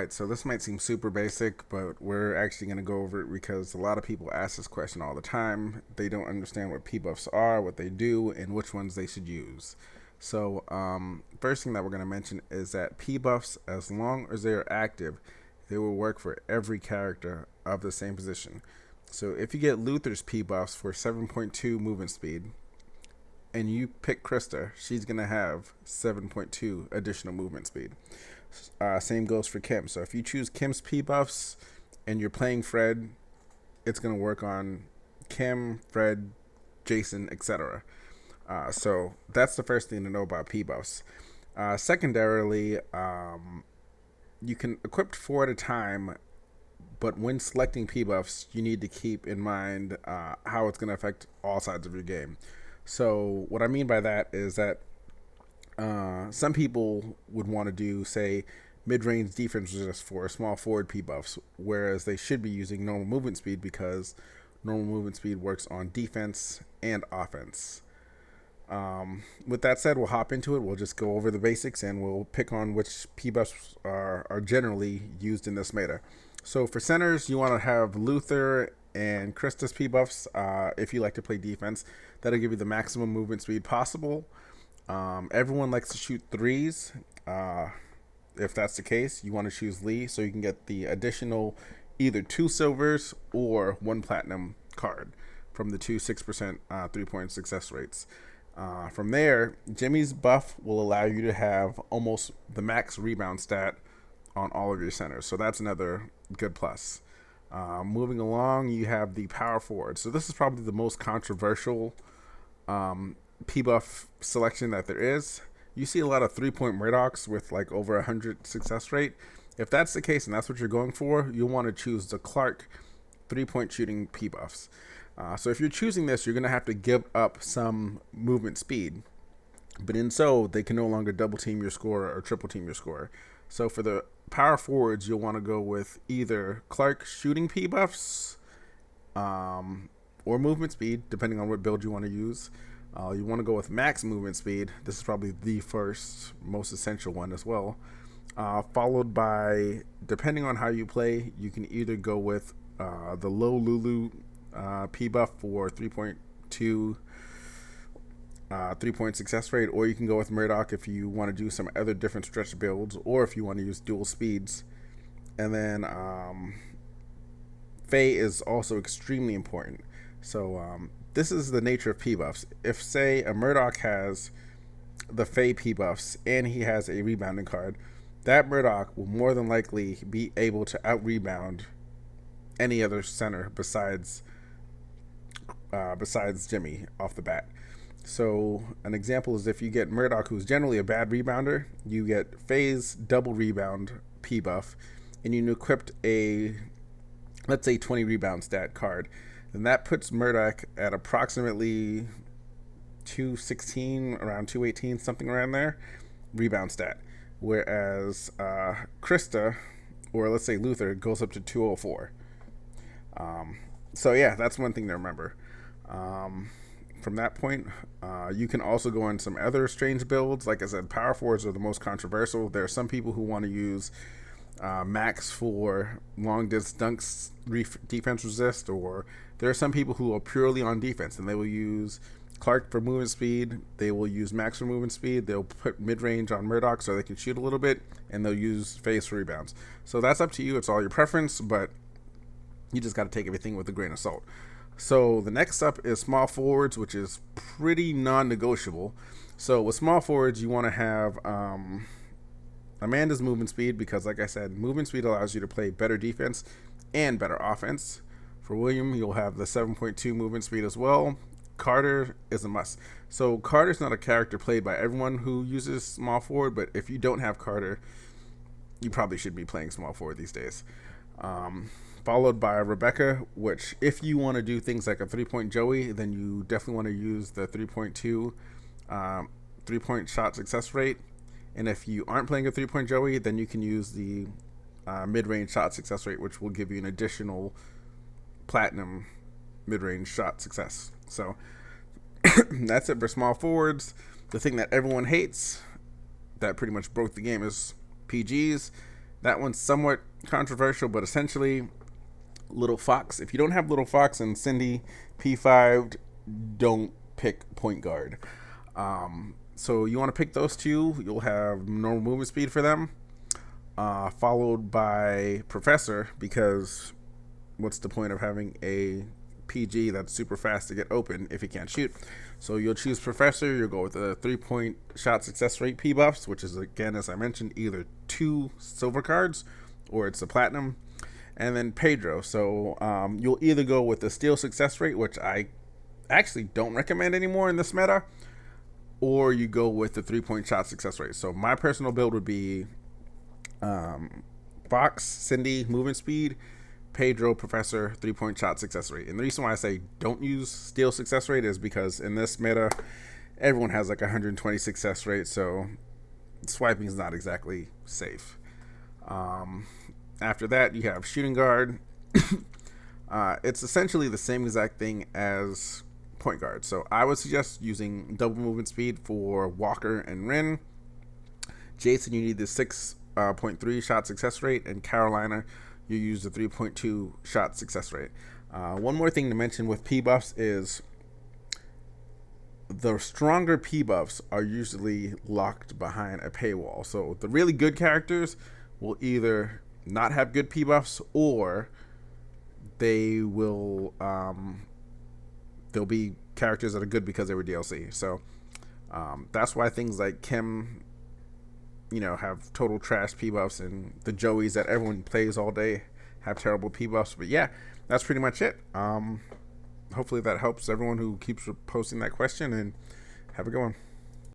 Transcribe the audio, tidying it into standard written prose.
Alright, so this might seem super basic, but we're actually going to go over it because a lot of people ask this question all the time. They don't understand what pbuffs are, what they do, and which ones they should use. So, first thing that we're going to mention is that pbuffs, as long as they are active, they will work for every character of the same position. So if you get Luther's pbuffs for 7.2 movement speed, and you pick Krista, she's going to have 7.2 additional movement speed. Same goes for Kim. So if you choose Kim's P-buffs and you're playing Fred, it's going to work on Kim, Fred, Jason, etc. So that's the first thing to know about P-buffs. Secondarily, you can equip 4 at a time, but when selecting P-buffs, you need to keep in mind how it's going to affect all sides of your game. So what I mean by that is that some people would want to do, say, mid-range defense resist for small forward P-buffs, whereas they should be using normal movement speed because normal movement speed works on defense and offense. With that said, we'll hop into it. We'll just go over the basics and we'll pick on which P-buffs are generally used in this meta. So for centers, you want to have Luther and Krista's P-buffs if you like to play defense. That'll give you the maximum movement speed possible. Everyone likes to shoot threes. If that's the case, you want to choose Lee so you can get the additional either 2 silvers or 1 platinum card from the 2 6% 3-point success rates. From there, Jimmy's buff will allow you to have almost the max rebound stat on all of your centers. So that's another good plus. Moving along, you have the power forward. So this is probably the most controversial P-buff selection that there is. You see a lot of 3-point Murdochs with like over 100 success rate. If that's the case and that's what you're going for, you'll want to choose the Clark 3-point shooting P-buffs. So if you're choosing this, you're going to have to give up some movement speed. But in so, they can no longer double team your score or triple team your score. So for the power forwards, you'll want to go with either Clark shooting P-buffs or movement speed, depending on what build you want to use. You want to go with max movement speed. This is probably the first, most essential one as well. Followed by, depending on how you play, you can either go with the low Lulu P-buff for 3.2 3-point success rate, or you can go with Murdoch if you want to do some other different stretch builds, or if you want to use dual speeds. And then Faye is also extremely important. So this is the nature of P-buffs. If, say, a Murdoch has the Faye P-buffs and he has a rebounding card, that Murdoch will more than likely be able to out-rebound any other center besides Jimmy off the bat. So an example is if you get Murdoch, who's generally a bad rebounder, you get Faye's double rebound P-buff, and you equipped a, let's say, 20 rebound stat card. Then that puts Murdoch at approximately 216, around 218, something around there, rebound stat. Whereas Krista, or let's say Luther, goes up to 204. So yeah, that's one thing to remember. From that point, you can also go on some other strange builds. Like I said, power forwards are the most controversial. There are some people who want to use max for long distance dunks defense resist, or there are some people who are purely on defense and they will use Clark for movement speed, they will use max for movement speed, they'll put mid-range on Murdoch so they can shoot a little bit, and they'll use Face for rebounds. So that's up to you, it's all your preference, but you just got to take everything with a grain of salt. So the next up is small forwards, which is pretty non-negotiable. So with small forwards, you want to have Amanda's movement speed, because like I said, movement speed allows you to play better defense and better offense. For William, you'll have the 7.2 movement speed as well. Carter is a must. So Carter's not a character played by everyone who uses small forward, but if you don't have Carter, you probably should be playing small forward these days. Followed by Rebecca, which if you want to do things like a 3-point Joey, then you definitely want to use the 3.2 3-point shot success rate. And if you aren't playing a 3-point Joey, then you can use the mid-range shot success rate, which will give you an additional platinum mid-range shot success. So that's it for small forwards. The thing that everyone hates that pretty much broke the game is PGs. That one's somewhat controversial, but essentially, Little Fox. If you don't have Little Fox and Cindy P5, don't pick point guard. So you want to pick those two. You'll have normal movement speed for them, followed by Professor, because what's the point of having a PG that's super fast to get open if he can't shoot? So you'll choose Professor. You'll go with a 3-point shot success rate pbuffs, which is, again, as I mentioned, either 2 silver cards or it's a platinum. And then Pedro. So you'll either go with the steal success rate, which I actually don't recommend anymore in this meta, or you go with the 3-point shot success rate. So my personal build would be Fox, Cindy, movement speed, Pedro, Professor, 3-point shot success rate. And the reason why I say don't use steal success rate is because in this meta, everyone has like 120 success rate, so swiping is not exactly safe. After that, you have shooting guard. It's essentially the same exact thing as point guard. So I would suggest using double movement speed for Walker and Rin. Jason, you need the 6.3 shot success rate, and Carolina, you use the 3.2 shot success rate. One more thing to mention with P-buffs is the stronger P-buffs are usually locked behind a paywall. So the really good characters will either not have good P-buffs, or they will they'll be characters that are good because they were DLC. So that's why things like Kim, have total trash P-buffs, and the Joeys that everyone plays all day have terrible P-buffs. But yeah, that's pretty much it. Hopefully that helps everyone who keeps posting that question, and have a good one.